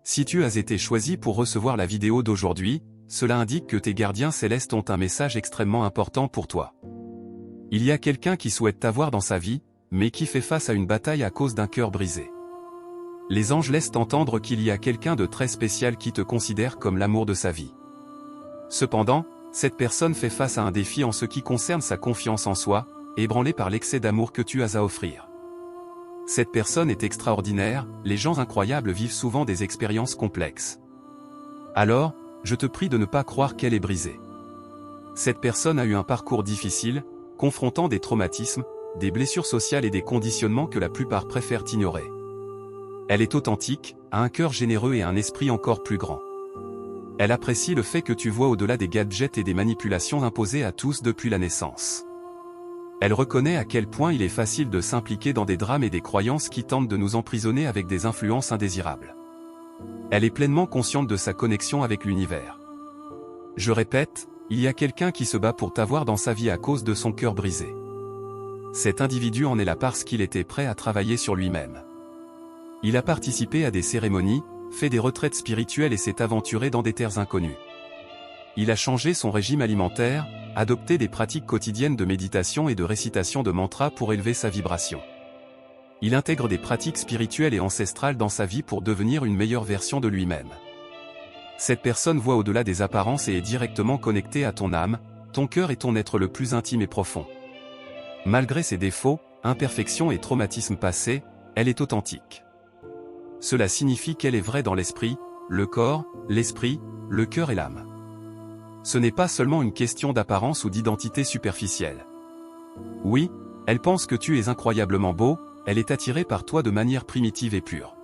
Si tu as été choisi pour recevoir la vidéo d'aujourd'hui, cela indique que tes gardiens célestes ont un message extrêmement important pour toi. Il y a quelqu'un qui souhaite t'avoir dans sa vie, mais qui fait face à une bataille à cause d'un cœur brisé. Les anges laissent entendre qu'il y a quelqu'un de très spécial qui te considère comme l'amour de sa vie. Cependant, cette personne fait face à un défi en ce qui concerne sa confiance en soi, ébranlée par l'excès d'amour que tu as à offrir. Cette personne est extraordinaire, les gens incroyables vivent souvent des expériences complexes. Alors, je te prie de ne pas croire qu'elle est brisée. Cette personne a eu un parcours difficile, confrontant des traumatismes, des blessures sociales et des conditionnements que la plupart préfèrent ignorer. Elle est authentique, a un cœur généreux et un esprit encore plus grand. Elle apprécie le fait que tu vois au-delà des gadgets et des manipulations imposées à tous depuis la naissance. Elle reconnaît à quel point il est facile de s'impliquer dans des drames et des croyances qui tentent de nous emprisonner avec des influences indésirables. Elle est pleinement consciente de sa connexion avec l'univers. Je répète, il y a quelqu'un qui se bat pour t'avoir dans sa vie à cause de son cœur brisé. Cet individu en est là parce qu'il était prêt à travailler sur lui-même. Il a participé à des cérémonies, fait des retraites spirituelles et s'est aventuré dans des terres inconnues. Il a changé son régime alimentaire, adopté des pratiques quotidiennes de méditation et de récitation de mantras pour élever sa vibration. Il intègre des pratiques spirituelles et ancestrales dans sa vie pour devenir une meilleure version de lui-même. Cette personne voit au-delà des apparences et est directement connectée à ton âme, ton cœur et ton être le plus intime et profond. Malgré ses défauts, imperfections et traumatismes passés, elle est authentique. Cela signifie qu'elle est vraie dans l'esprit, le corps, l'esprit, le cœur et l'âme. Ce n'est pas seulement une question d'apparence ou d'identité superficielle. Oui, elle pense que tu es incroyablement beau, elle est attirée par toi de manière primitive et pure.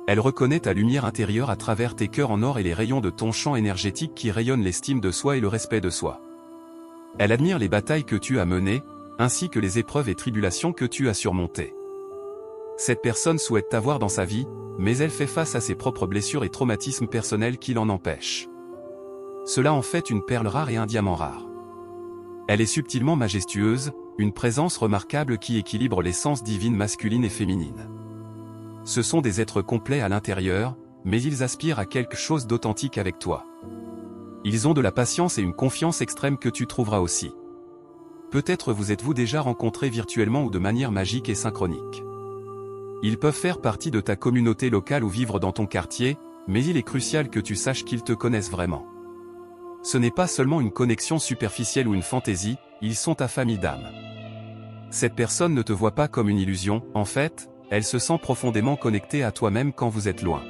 Elle reconnaît ta lumière intérieure à travers tes cœurs en or et les rayons de ton champ énergétique qui rayonnent l'estime de soi et le respect de soi. Elle admire les batailles que tu as menées, ainsi que les épreuves et tribulations que tu as surmontées. Cette personne souhaite t'avoir dans sa vie, mais elle fait face à ses propres blessures et traumatismes personnels qui l'en empêchent. Cela en fait une perle rare et un diamant rare. Elle est subtilement majestueuse, une présence remarquable qui équilibre l'essence divine masculine et féminine. Ce sont des êtres complets à l'intérieur, mais ils aspirent à quelque chose d'authentique avec toi. Ils ont de la patience et une confiance extrême que tu trouveras aussi. Peut-être vous êtes-vous déjà rencontrés virtuellement ou de manière magique et synchronique. Ils peuvent faire partie de ta communauté locale ou vivre dans ton quartier, mais il est crucial que tu saches qu'ils te connaissent vraiment. Ce n'est pas seulement une connexion superficielle ou une fantaisie, ils sont ta famille d'âme. Cette personne ne te voit pas comme une illusion, en fait, elle se sent profondément connectée à toi-même quand vous êtes loin.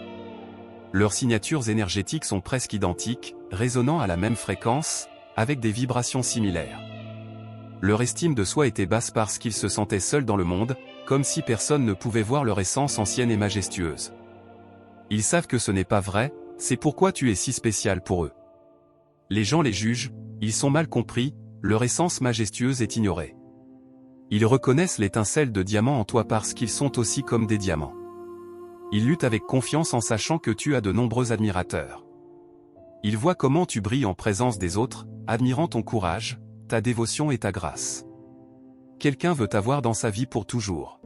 Leurs signatures énergétiques sont presque identiques, résonnant à la même fréquence, avec des vibrations similaires. Leur estime de soi était basse parce qu'ils se sentaient seuls dans le monde, comme si personne ne pouvait voir leur essence ancienne et majestueuse. Ils savent que ce n'est pas vrai, c'est pourquoi tu es si spécial pour eux. Les gens les jugent, ils sont mal compris, leur essence majestueuse est ignorée. Ils reconnaissent l'étincelle de diamant en toi parce qu'ils sont aussi comme des diamants. Ils luttent avec confiance en sachant que tu as de nombreux admirateurs. Ils voient comment tu brilles en présence des autres, admirant ton courage, ta dévotion et ta grâce. Quelqu'un veut t'avoir dans sa vie pour toujours.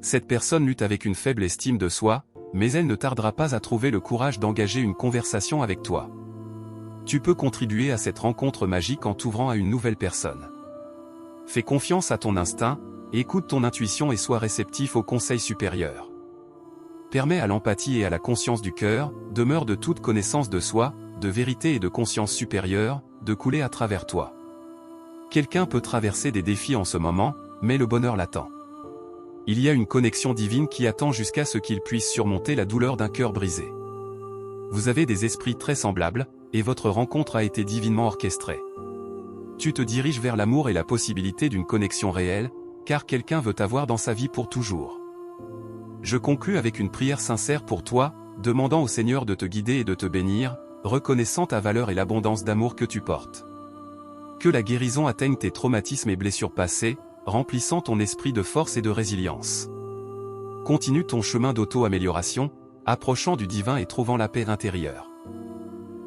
Cette personne lutte avec une faible estime de soi, mais elle ne tardera pas à trouver le courage d'engager une conversation avec toi. Tu peux contribuer à cette rencontre magique en t'ouvrant à une nouvelle personne. Fais confiance à ton instinct, écoute ton intuition et sois réceptif aux conseils supérieurs. Permets à l'empathie et à la conscience du cœur, demeure de toute connaissance de soi, de vérité et de conscience supérieure, de couler à travers toi. Quelqu'un peut traverser des défis en ce moment, mais le bonheur l'attend. Il y a une connexion divine qui attend jusqu'à ce qu'il puisse surmonter la douleur d'un cœur brisé. Vous avez des esprits très semblables, et votre rencontre a été divinement orchestrée. Tu te diriges vers l'amour et la possibilité d'une connexion réelle, car quelqu'un veut t'avoir dans sa vie pour toujours. Je conclus avec une prière sincère pour toi, demandant au Seigneur de te guider et de te bénir, reconnaissant ta valeur et l'abondance d'amour que tu portes. Que la guérison atteigne tes traumatismes et blessures passées, remplissant ton esprit de force et de résilience. Continue ton chemin d'auto-amélioration, approchant du divin et trouvant la paix intérieure.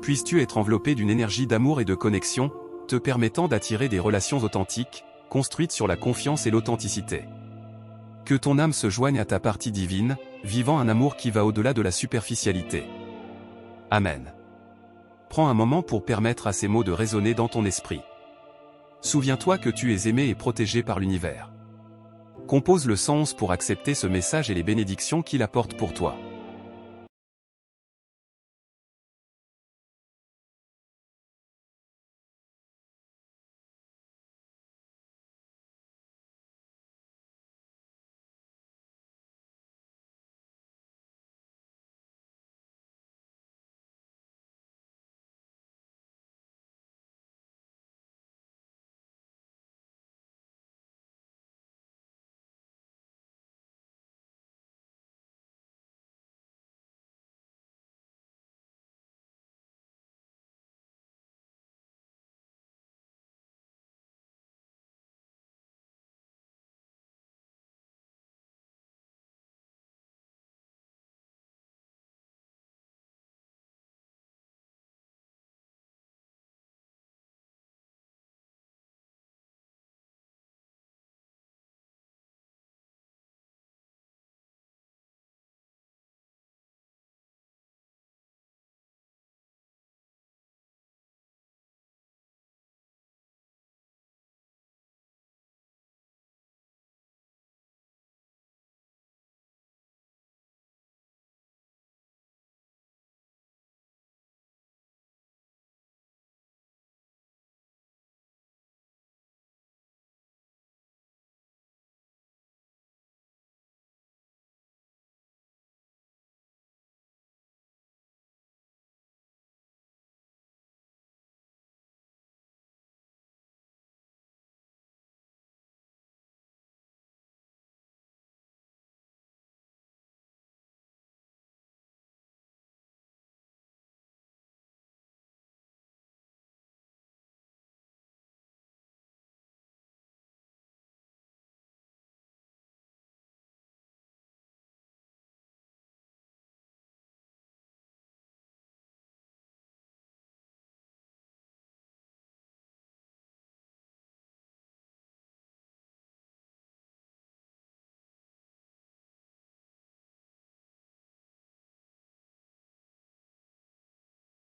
Puisses-tu être enveloppé d'une énergie d'amour et de connexion, te permettant d'attirer des relations authentiques, construites sur la confiance et l'authenticité. Que ton âme se joigne à ta partie divine, vivant un amour qui va au-delà de la superficialité. Amen. Prends un moment pour permettre à ces mots de résonner dans ton esprit. Souviens-toi que tu es aimé et protégé par l'univers. Compose le 111 pour accepter ce message et les bénédictions qu'il apporte pour toi.